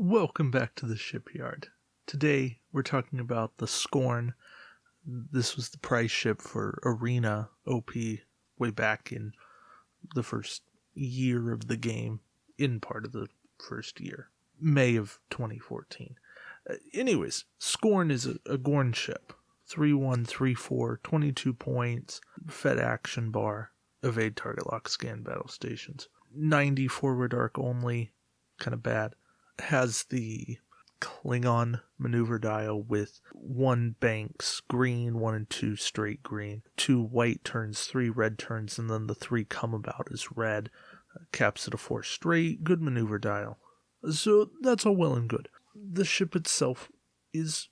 Welcome back to the shipyard. Today we're talking about the Scorn. This was the prize ship for Arena OP way back in the first year of the game, in part of the first year, May of 2014. Anyways, Scorn is a Gorn ship. 3134, 22 points, Fed action bar, evade target lock, scan battle stations. 90 forward arc only, kind of bad. Has the Klingon maneuver dial with 1 banks green, 1 and 2 straight green, 2 white turns, 3 red turns, and then the 3 come about is red. Caps at a 4 straight, good maneuver dial. So that's all well and good. The ship itself is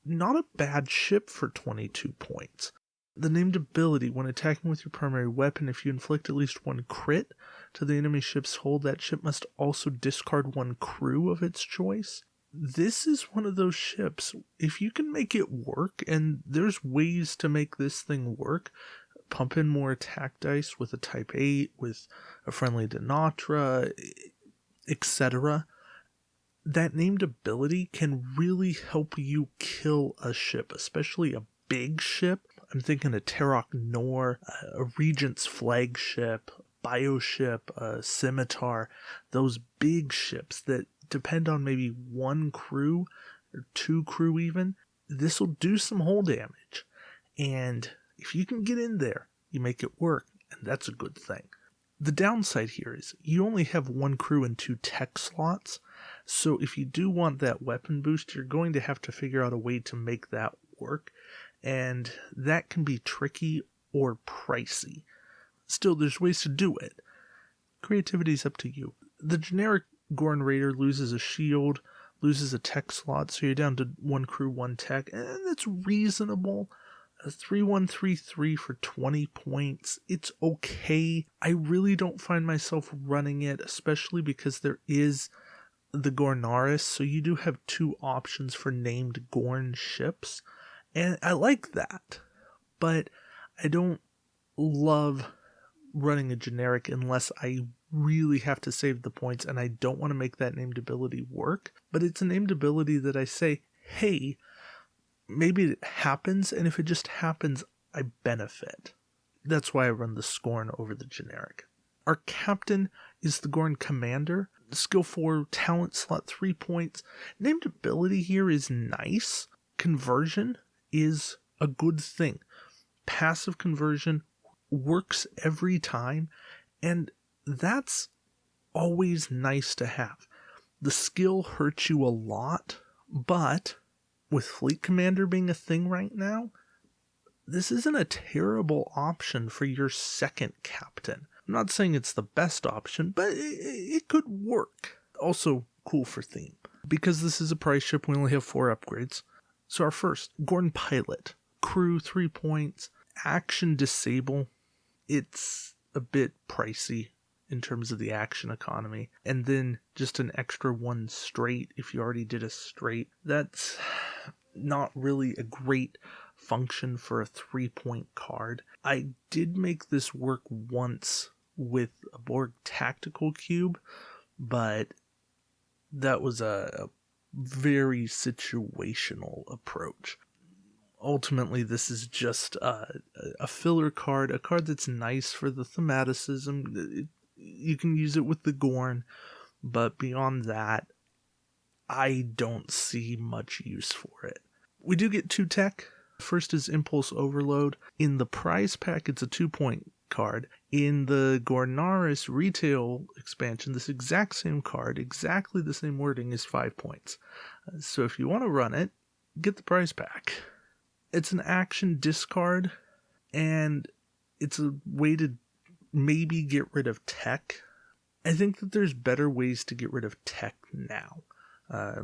not a bad ship for 22 points. The named ability, when attacking with your primary weapon, if you inflict at least 1 crit to the enemy ship's hull, that ship must also discard 1 crew of its choice. This is one of those ships, if you can make it work, and there's ways to make this thing work, pump in more attack dice with a Type 8, with a friendly Denatra, etc., that named ability can really help you kill a ship, especially a big ship. I'm thinking a Terok Nor, a Regent's flagship, Bioship, a Scimitar, those big ships that depend on maybe 1 crew or 2 crew even. This will do some hull damage. And if you can get in there, you make it work, and that's a good thing. The downside here is you only have 1 crew and 2 tech slots, so if you do want that weapon boost, you're going to have to figure out a way to make that work. And that can be tricky or pricey. Still, there's ways to do it. Creativity's up to you. The generic Gorn Raider loses a shield, loses a tech slot, so you're down to 1 crew, 1 tech, and that's reasonable. A 3133 for 20 points, it's okay. I really don't find myself running it, especially because there is the Gornaris, so you do have 2 options for named Gorn ships. And I like that, but I don't love running a generic unless I really have to save the points and I don't want to make that named ability work. But it's a named ability that I say, hey, maybe it happens, and if it just happens, I benefit. That's why I run the Scorn over the generic. Our captain is the Gorn Commander. Skill 4, talent slot 3 points. Named ability here is nice. Conversion is a good thing. Passive conversion works every time, and that's always nice to have. The skill hurts you a lot, but with Fleet Commander being a thing right now, this isn't a terrible option for your second captain. I'm not saying it's the best option, but it could work. Also cool for theme. Because this is a prize ship, we only have 4 upgrades. So our first, Gorn Pilot. Crew, 3 points. Action Disable. It's a bit pricey in terms of the action economy. And then just an extra 1 straight if you already did a straight. That's not really a great function for a 3-point card. I did make this work once with a Borg Tactical Cube, but that was a very situational approach. Ultimately, this is just a filler card, a card that's nice for the thematicism. You can use it with the Gorn, but beyond that, I don't see much use for it. We do get 2 tech. First is Impulse Overload. In the prize pack, it's a 2-point card. In the Gornaris retail expansion, this exact same card, exactly the same wording, is 5 points. So if you want to run it, get the prize pack. It's an action discard, and it's a way to maybe get rid of tech. I think that there's better ways to get rid of tech now.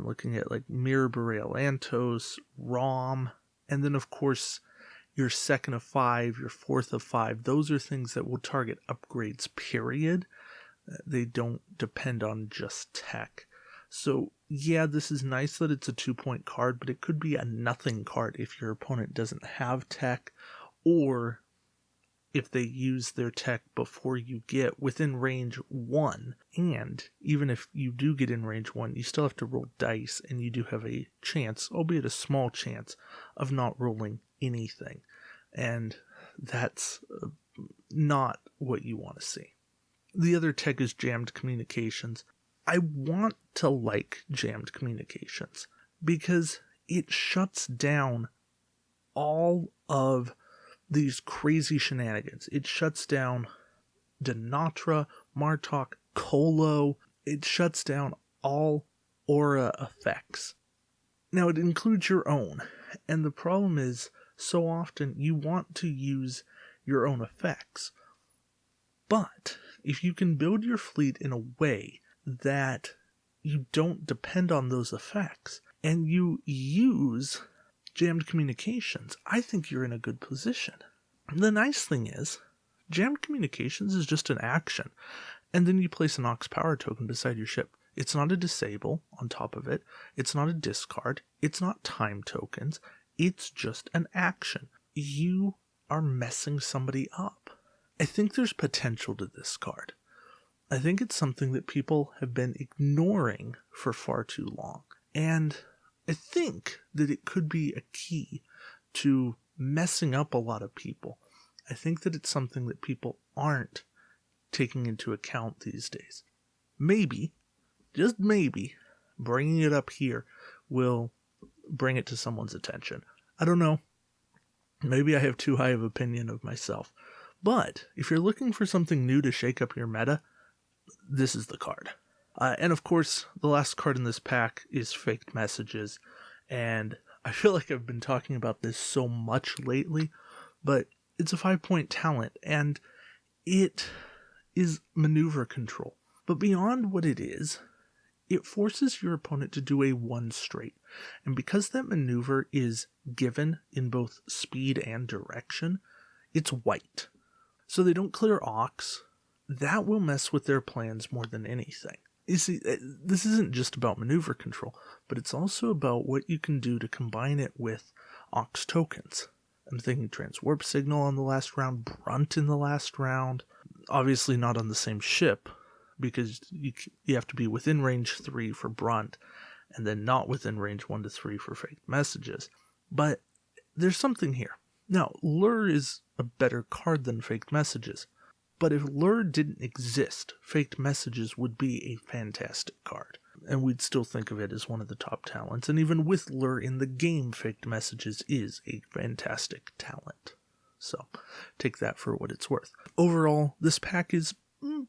Looking at like Mirror Boreal Antos, ROM, and then of course your 2nd of 5, your 4th of 5. Those are things that will target upgrades, period. They don't depend on just tech. So yeah, this is nice that it's a 2-point card, but it could be a nothing card if your opponent doesn't have tech, or if they use their tech before you get within range 1. And even if you do get in range 1, you still have to roll dice, and you do have a chance, albeit a small chance, of not rolling anything. And that's not what you want to see. The other tech is jammed communications. I want to like jammed communications because it shuts down all of these crazy shenanigans. It shuts down Denatra, Martok, Colo. It shuts down all aura effects. Now, it includes your own, and the problem is, so often you want to use your own effects. But if you can build your fleet in a way that you don't depend on those effects, and you use jammed communications, I think you're in a good position. The nice thing is, jammed communications is just an action, and then you place an Ox power token beside your ship. It's not a disable on top of it, it's not a discard, it's not time tokens, it's just an action. You are messing somebody up. I think there's potential to this card. I think it's something that people have been ignoring for far too long. And I think that it could be a key to messing up a lot of people. I think that it's something that people aren't taking into account these days. Maybe, just maybe, bringing it up here will bring it to someone's attention. I don't know. Maybe I have too high of an opinion of myself. But if you're looking for something new to shake up your meta, this is the card. And of course, the last card in this pack is Faked Messages. And I feel like I've been talking about this so much lately, but it's a 5-point talent, and it is maneuver control. But beyond what it is, it forces your opponent to do a 1 straight. And because that maneuver is given in both speed and direction, it's white. So they don't clear Ox. That will mess with their plans more than anything. You see, this isn't just about maneuver control, but it's also about what you can do to combine it with Ox tokens. I'm thinking Transwarp Signal on the last round, Brunt in the last round. Obviously not on the same ship, because you have to be within range 3 for Brunt, and then not within range 1 to 3 for Faked Messages. But there's something here. Now, Lure is a better card than Faked Messages, but if Lure didn't exist, Faked Messages would be a fantastic card, and we'd still think of it as one of the top talents, and even with Lure in the game, Faked Messages is a fantastic talent. So, take that for what it's worth. Overall, this pack is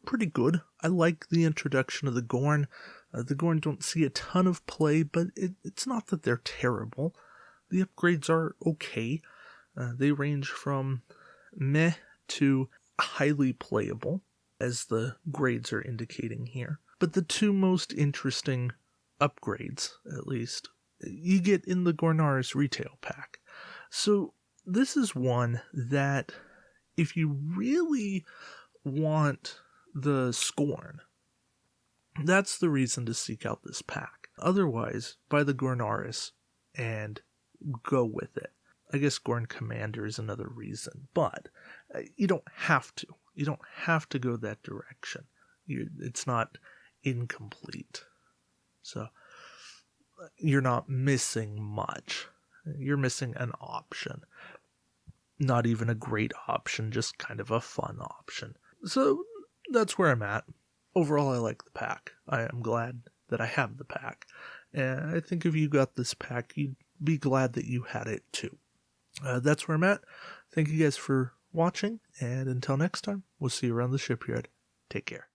pretty good. I like the introduction of the Gorn. The Gorn don't see a ton of play, but it's not that they're terrible. The upgrades are okay. They range from meh to highly playable, as the grades are indicating here. But the two most interesting upgrades, at least, you get in the Gornaris retail pack. So this is one that, if you really want the Scorn, that's the reason to seek out this pack. Otherwise, buy the Gornaris and go with it. I guess Gorn Commander is another reason, but you don't have to. You don't have to go that direction. It's not incomplete. So you're not missing much. You're missing an option. Not even a great option, just kind of a fun option. So that's where I'm at. Overall, I like the pack. I am glad that I have the pack. And I think if you got this pack, you'd be glad that you had it too. That's where I'm at. Thank you guys for watching, and until next time, we'll see you around the shipyard. Take care.